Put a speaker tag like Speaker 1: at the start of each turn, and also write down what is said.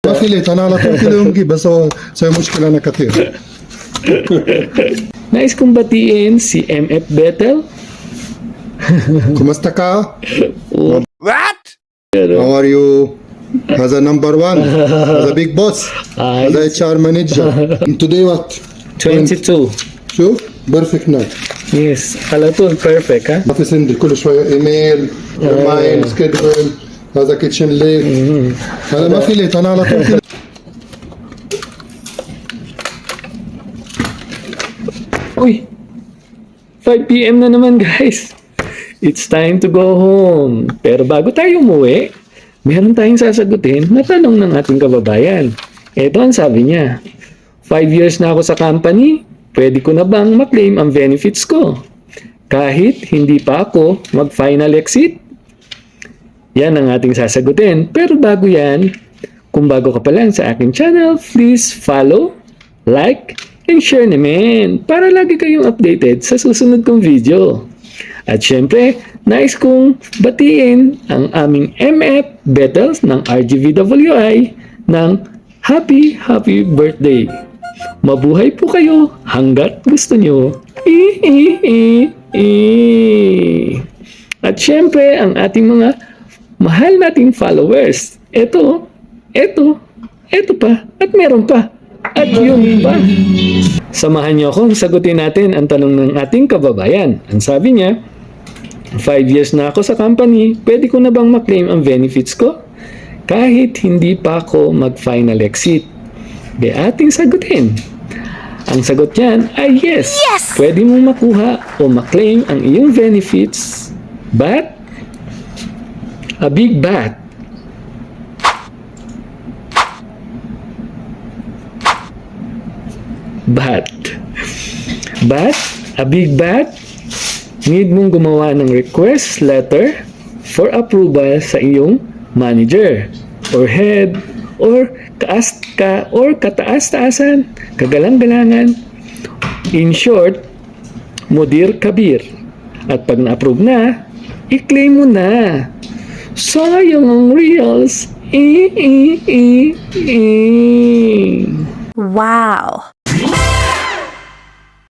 Speaker 1: ما في ليت انا على طول كل يوم جيب بس هو سوي مشكله انا كثير.
Speaker 2: Nais kong batiin si MF Bethel.
Speaker 1: كما استكا
Speaker 3: What?
Speaker 1: how are you هذا نمبر 1 هذا big boss هذا HR manager today what
Speaker 2: 22.
Speaker 1: شوف بيرفكت نايت
Speaker 2: Yes, على طول perfect ha.
Speaker 1: ما في سندي كل شويه ايميل ريمايند سكيدول هذا كيتشن ليت هذا ما في ليت انا على طول كل
Speaker 2: Uy, 5 PM na naman guys. It's time to go home. Pero bago tayo umuwi, meron tayong sasagutin na tanong ng ating kababayan. Ito ang sabi niya. 5 years na ako sa company, pwede ko na bang maklaim ang benefits ko? Kahit hindi pa ako mag-final exit? Yan ang ating sasagutin. Pero bago yan, kung bago ka pa lang sa aking channel, please follow, like, and share naman para lagi kayong updated sa susunod kong video. At syempre, nais kong batiin ang aming MF Bethels ng RGVWI ng happy birthday. Mabuhay po kayo hanggat gusto nyo. At syempre, ang ating mga mahal nating followers. Ito pa, at meron pa. At yun pa. Samahan niyo akong sagutin natin ang tanong ng ating kababayan. Ang sabi niya, 5 years na ako sa company, pwede ko na bang maklaim ang benefits ko? Kahit hindi pa ako mag-final exit. Di ating sagutin. Ang sagot niyan ay yes. Pwede mong makuha o maklaim ang iyong benefits. But, a big but, a big but, need mong gumawa ng request letter for approval sa iyong manager or head or kataas-taasan, kagalang-galangan. In short, mudir kabir. At pag na-approve na, i-claim mo na. Sayang ang reals.
Speaker 4: Wow.